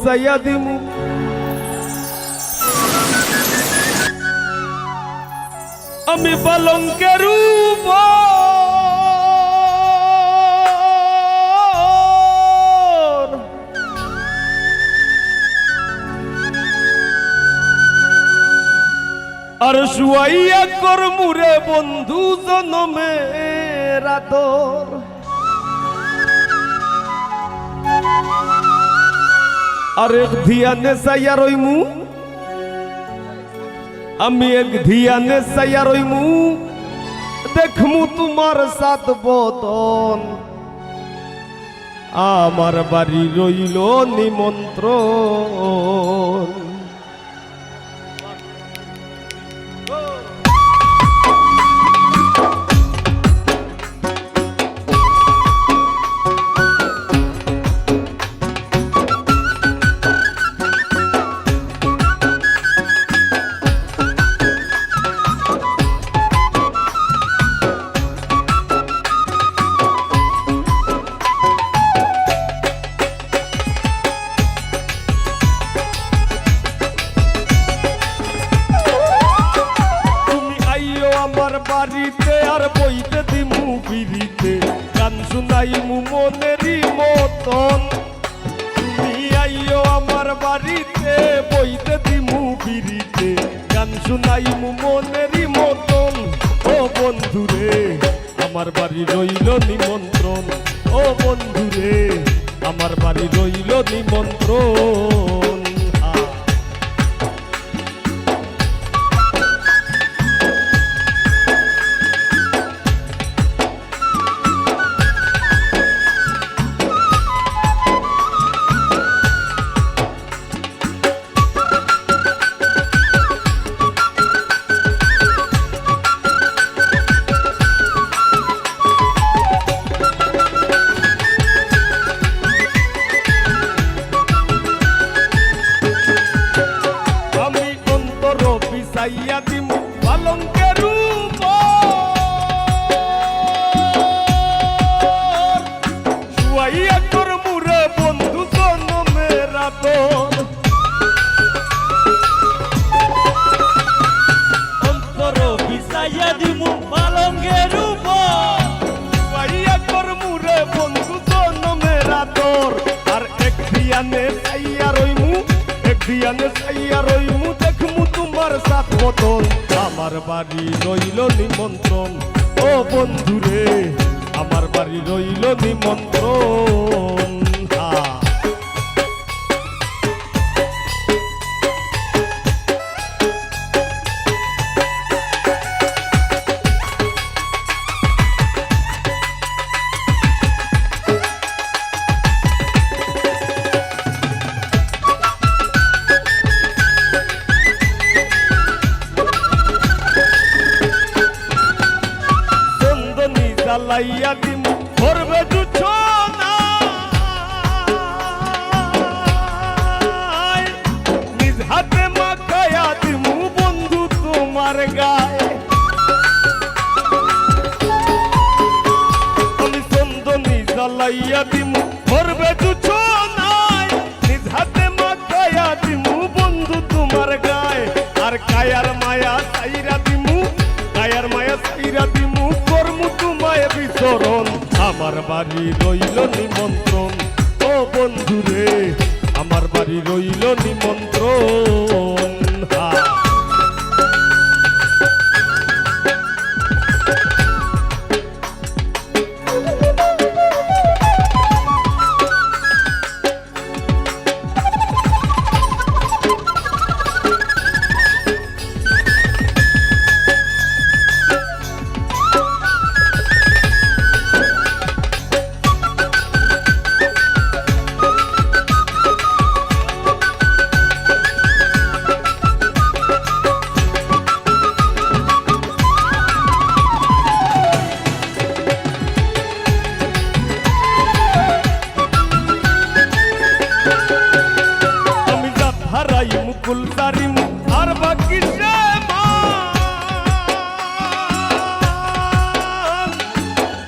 পৌঁছাইয়া দিমু আমি পালঙ্কের উপর আর শুয়াইয়া করমুরে বন্ধু জনমের আদর আর এক ধিয়ানে চাইয়া রইমু আমি এক ধিয়ানে চাইয়া রইমু দেখমু তোমার সাত বদন আমার বাড়ি রইল নিমন্ত্রণ বাড়িতে আর বইতে দিমু বিড়িতে গান শুনাইমু মনেরই মতন তুমি আইও আমার বাড়িতে বইতে দিমু বিড়িতে গান শুনাইমু মনেরই মতন ও বন্ধুরে আমার বাড়ি রইল নিমন্ত্রণ ও বন্ধুরে আমার বাড়ি রইল নিমন্ত্রণ চাইয়া দিমু পালঙ্কের উপর শুয়াইয়া করমুরে বন্ধু জনমের আদর অন্তর বিছাইয়া দিমু পালঙ্কের উপর শুয়াইয়া করমুরে বন্ধু জনমের আদর আর এক ধিয়ানে চাইয়া রইমু এক ধিয়ানে চাইয়া রইমু দেখমু তোমার সাত বদন আমার বাড়ি রইল নিমন্ত্রণ ও বন্ধুরে আমার বাড়ি রইল নিমন্ত্রণ জ্বালাইয়া দিমু করবে জুছনা নিজ হাতে মাখাইয়া দিমু বন্ধু তোমার গায়ে আমি চন্দনী জ্বালাইয়া দিমু করবে জুছনা নিজ হাতে মাখাইয়া দিমু বন্ধু তোমার গায়ে আর কায়ার মায়া চাইরা দিমু কায়ার মায়া চাইরা দিমু করমু তোমায় বিচরণ আমার বাড়ি রইল নিমন্ত্রণ ও বন্ধুরে আমার বাড়ি রইল নিমন্ত্রণ মুকুল তারিম আর বাকি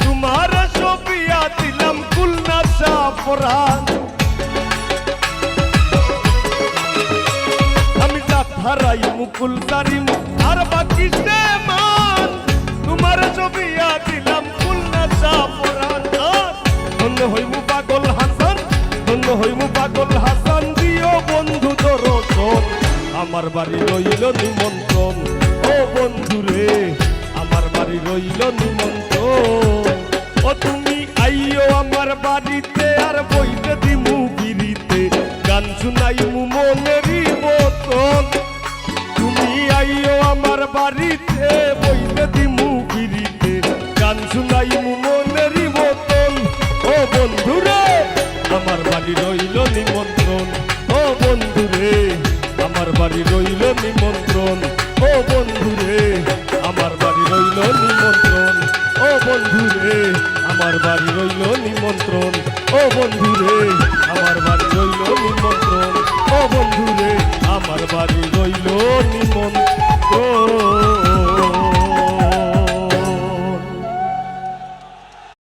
তোমার ছবিয়া দিলাম কুলনাশা পরাণ হারাই মুকুল সারিমু আর বাকি সে মান তোমার ছবিয়া দিলাম ফুল না চা পরান ধন্য হইমু পাগল হাসান ধন্য হইমু পাগল হাসান দিও বন্ধু দরশন আমার বাড়ি রইল নিমন্ত্রণ ও বন্ধু রে আমার বাড়ি রইল নিমন্ত্রণ ও তুমি আইও আমার বাড়িতে আর বইতে দিমু বিড়িতে গান শুনাইমু মনেরই মতন তুমি আইও আমার বাড়িতে বইতে দিমু বিড়িতে গান শুনাইমু মনেরই মতন ও বন্ধু রে আমার বাড়ি রইল নিমন্ত্রণ ও বন্ধু রে আমার বাড়ি রইল নিমন্ত্রণ ও বন্ধু রে আমার বাড়ি রইল নিমন্ত্রণ ও বন্ধু রে আমার বাড়ি রইল নিমন্ত্রণ ও বন্ধু রে আমার বাড়ি রইল নিমন্ত্রণ ও বন্ধু রে আমার বাড়ি